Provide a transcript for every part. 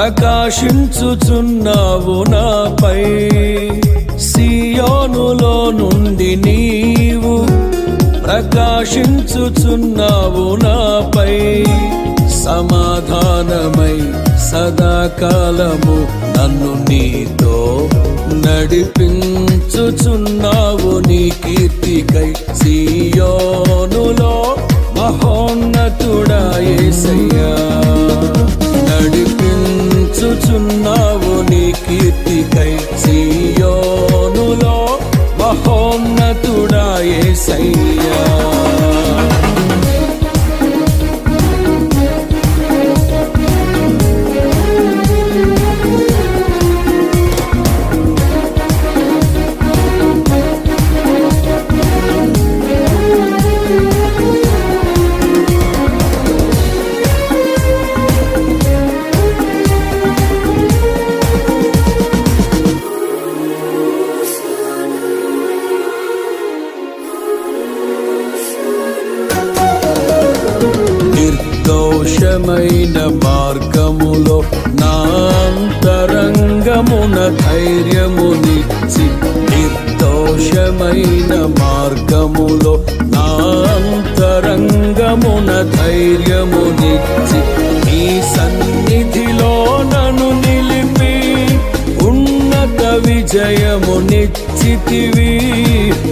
ప్రకాశించుచున్నావు నాపై. సియోనులో నుండి నీవు ప్రకాశించుచున్నావు నాపై. సమాధానమై సదాకాలము నన్ను నీతో నడిపించుచున్నావు నీ కీర్తికై. సియోనులో మహోన్నతుడా యేసయ్యా, నడిపించుచున్నావు నీ కీర్తికై. సియోనులో మహోన్నతుడా యేసయ్యా. నిర్దోషమైన మార్గములో నా అంతరంగమున ధైర్యమునిచ్చి. నిర్దోషమైన మార్గములో నా అంతరంగమున ధైర్యమునిచ్చి. నీ సన్నిధిలో నన్ను నిలిపి ఉన్నత విజయమునిచ్చితివి.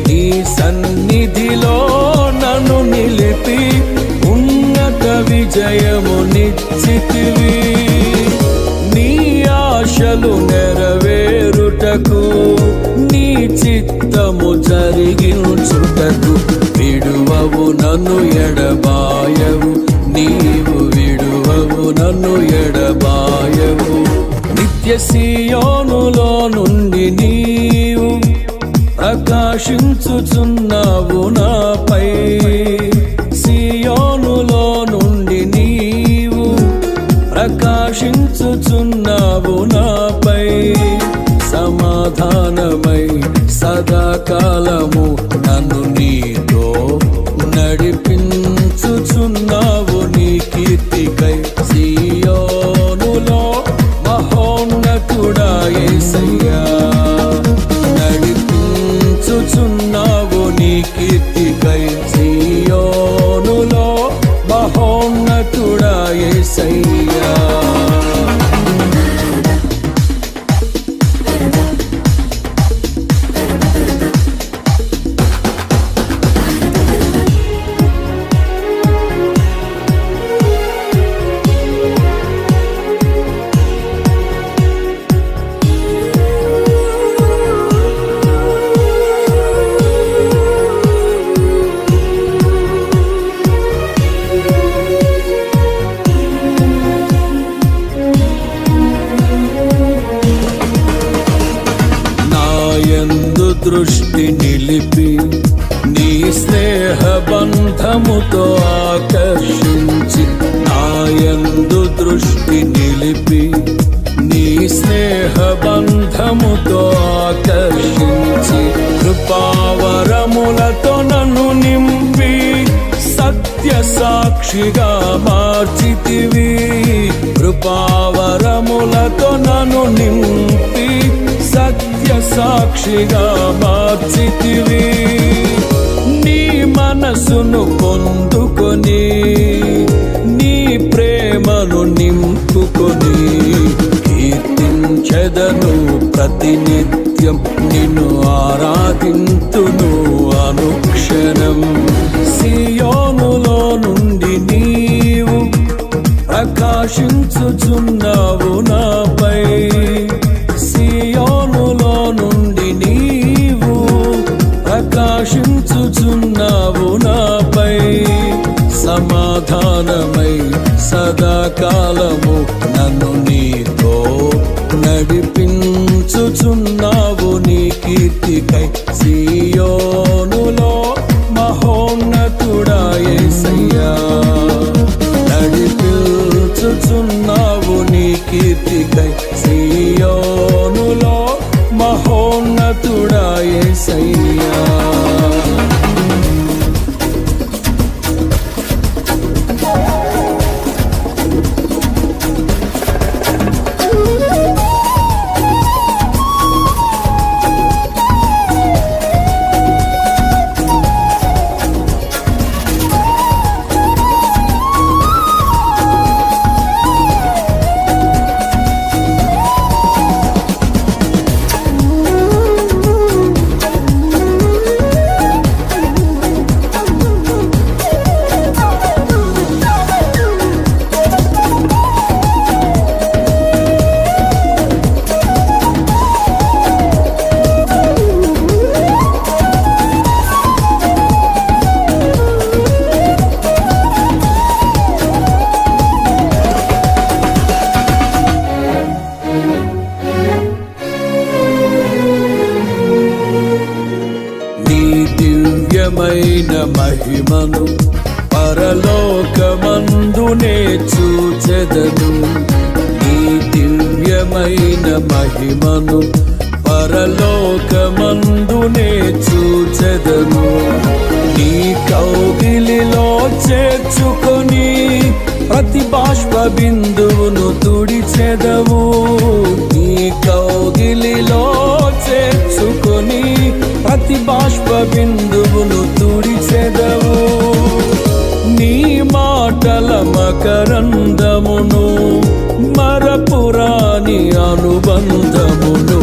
నీ సన్నిధిలో నన్ను నిలిపి ఉన్నత విజయమునిచ్చితివి. నీ ఆశలు నెరవేరుటకు, నీ చిత్తము జరిగించుటకు విడువవు నన్ను ఎడబాయవు. నీవు విడువవు నన్ను ఎడబాయవు. నిత్య సియోనులో నుండి నీవు ప్రకాశించుచున్నావు నాపై. సియోనులో నుండి నీవు ప్రకాశించుచున్నావు నాపై. సమాధానమై సదాకాలము నన్ను నీతో నడిపించుచున్నావు నీ కీర్తికై. సియోనులో మహోన్నతుడా యేసయ్యా, నడిపించుచున్నావు నీ కీర్తికై. సియోనులో మహోన్నతుడా యేసయ్యా. దృష్టి నిలిపి నీ స్నేహ బంధముతో ఆకర్షించి. నాయందు దృష్టి నిలిపి నీ స్నేహ బంధముతో ఆకర్షించి. కృపావరములతో నన్ను నింపి సత్య సాక్షిగా మార్చితివి. కృపావరములతో నన్ను నింపి సత్య సాక్షిగా మార్చితివి. నీ మనసును పొందుకొని నీ ప్రేమను నింపుకొని కీర్తించెదను ప్రతినిత్యం. నిన్ను ఆరాధింతును అనుక్షణం. సియోనులో నుండి నీవు ప్రకాశించుచున్నావు నాపై. సియోనులో నుండి నీవు ప్రకాశించుచున్నావు నాపై. సమాధానమై సదాకాలము నన్ను నీతో నడిపించుచున్నావు నీ కీర్తికై. సియోనులో మహోన్నతుడా యేసయ్యా, నడిపించుచున్నావు నీ కీర్తికై. సియోనులో మహోన్నతుడా యేసయ్యా. దివ్యమైన మహిమను పరలోకమందునే చూచెదను. నీ కౌగిలిలో చేర్చుకొని ప్రతి బాష్ప బిందువును తుడిచెదవు. నీ కౌగిలిలో చేర్చుకొని ప్రతి బాష్ప బిందువును తుడిచెదవు. నీ మాటల మకరందమును మరపురాని అనుబంధమును